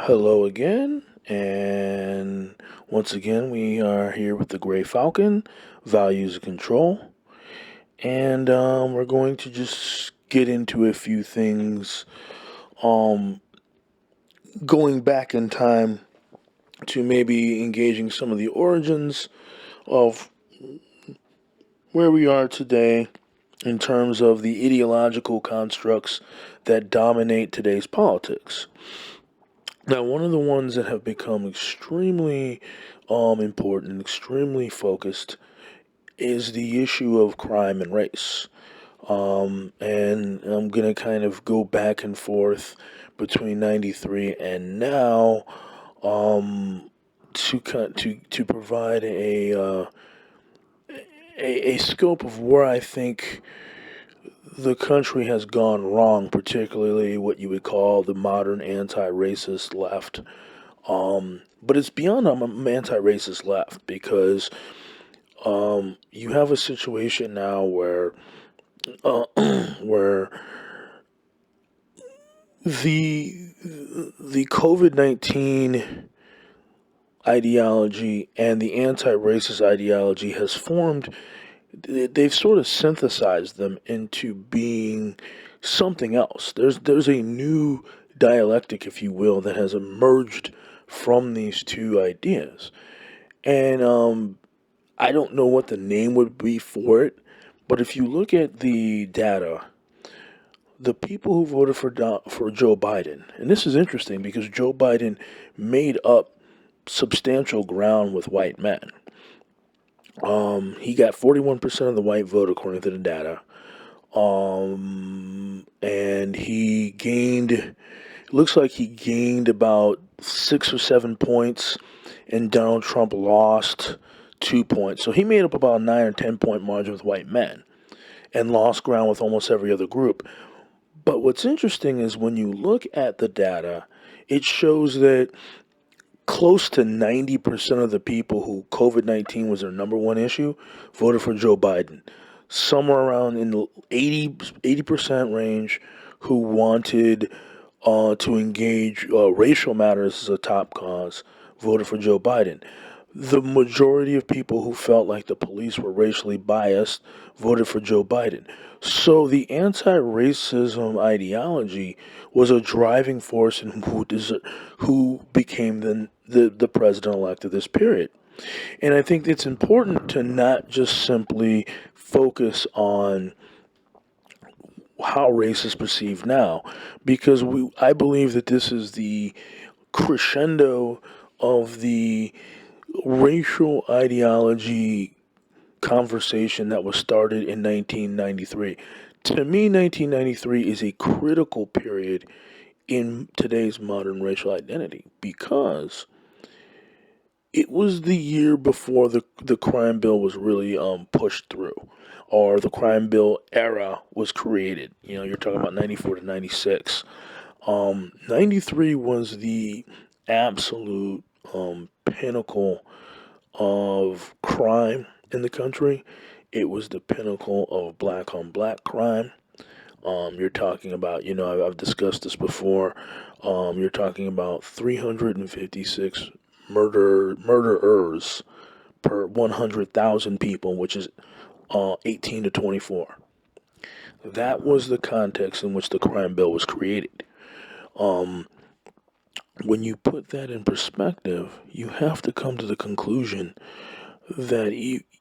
Hello again, and once again, we are here with the Gray Falcon, Values of Control, and we're going to just get into a few things, um, going back in time to maybe engaging some of the origins of where we are today in terms of the ideological constructs that dominate today's politics. Now, one of the ones that have become extremely important, extremely focused, is the issue of crime and race. And I'm going to kind of go back and forth between 93 and now to provide a scope of where I think the country has gone wrong, particularly what you would call the modern anti-racist left. But it's beyond anti-racist left because you have a situation now where uh, where the the COVID-19 ideology and the anti-racist ideology has formed. They've sort of synthesized them into being something else. There's a new dialectic, if you will, that has emerged from these two ideas. And I don't know what the name would be for it, but if you look at the data, the people who voted for Joe Biden, and this is interesting because Joe Biden made up substantial ground with white men. He got 41% of the white vote according to the data. And he gained, looks like he gained about 6 or 7 points, and Donald Trump lost 2 points. So he made up about a 9 or 10 point margin with white men and lost ground with almost every other group. But what's interesting is when you look at the data, it shows that close to 90% of the people who COVID-19 was their number one issue voted for Joe Biden. Somewhere around in the 80% range who wanted to engage racial matters as a top cause voted for Joe Biden. The majority of people who felt like the police were racially biased voted for Joe Biden. So the anti-racism ideology was a driving force in who became the president-elect of this period. And I think it's important to not just simply focus on how race is perceived now, because I believe that this is the crescendo of the racial ideology conversation that was started in 1993. To me, 1993 is a critical period in today's modern racial identity because it was the year before the crime bill was really pushed through, or the crime bill era was created. You know, you're talking about 94 to 96. 93 was the absolute pinnacle of crime in the country. It was the pinnacle of black on black crime. You're talking about, I've discussed this before. You're talking about 356 murderers per 100,000 people, which is 18 to 24. That was the context in which the crime bill was created. Um, when you put that in perspective, you have to come to the conclusion that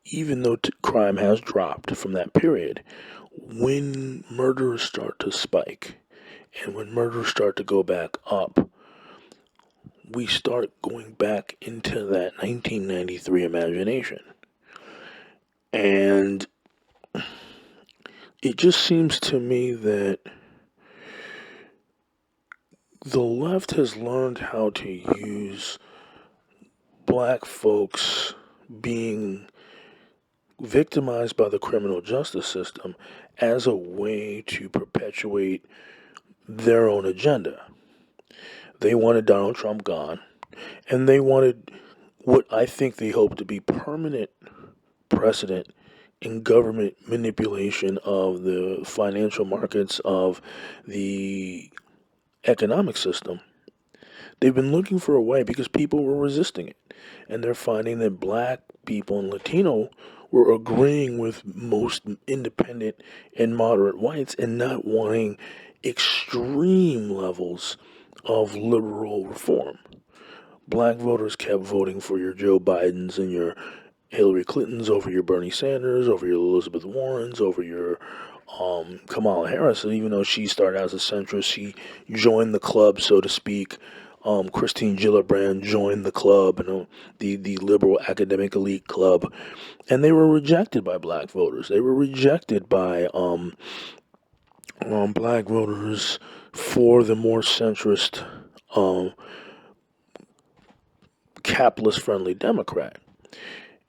even though crime has dropped from that period, when murders start to spike and when murders start to go back up, we start going back into that 1993 imagination. And it just seems to me that the left has learned how to use black folks being victimized by the criminal justice system as a way to perpetuate their own agenda. They wanted Donald Trump gone, and they wanted what I think they hope to be permanent precedent in government manipulation of the financial markets of the economic system. They've been looking for a way because people were resisting it. And they're finding that black people and Latino were agreeing with most independent and moderate whites and not wanting extreme levels of liberal reform. Black voters kept voting for your Joe Bidens and your Hillary Clintons over your Bernie Sanders, over your Elizabeth Warrens, over your Kamala Harris. And even though she started as a centrist, she joined the club, so to speak. Christine Gillibrand joined the club, the liberal academic elite club, and they were rejected by black voters. They were rejected by black voters for the more centrist, um, capitalist-friendly Democrat.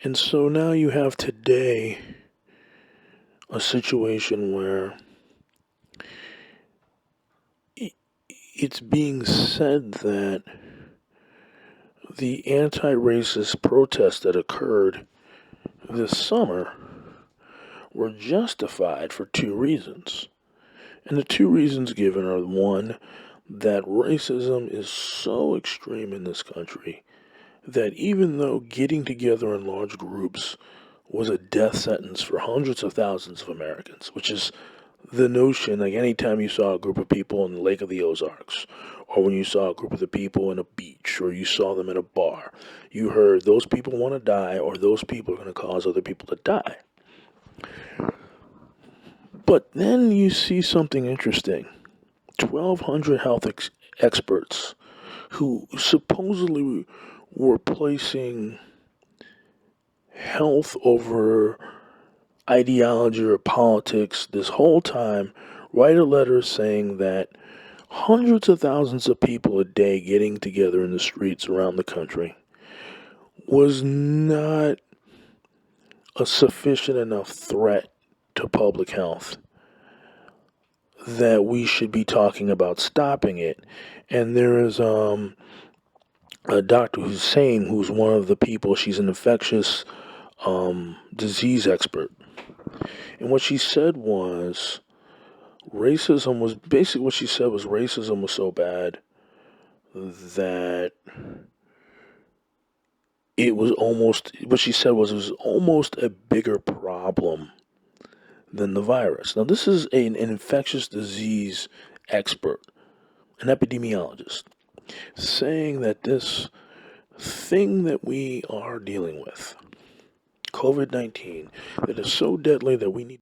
And so now you have today a situation where it's being said that the anti-racist protests that occurred this summer were justified for two reasons. And the two reasons given are, one, that racism is so extreme in this country that even though getting together in large groups was a death sentence for hundreds of thousands of Americans, which is the notion, like anytime you saw a group of people in the Lake of the Ozarks, or when you saw a group of the people in a beach, or you saw them in a bar, you heard those people want to die, or those people are going to cause other people to die. But then you see something interesting. 1,200 health experts who supposedly were placing health over ideology or politics this whole time write a letter saying that hundreds of thousands of people a day getting together in the streets around the country was not a sufficient enough threat to public health that we should be talking about stopping it. And there is Dr. Hussein, who's one of the people, she's an infectious disease expert. And what she said was racism was basically what she said was racism was so bad that it was almost, what she said was it was almost a bigger problem than the virus. Now, this is an infectious disease expert, an epidemiologist, saying that this thing that we are dealing with, COVID-19, that is so deadly that we need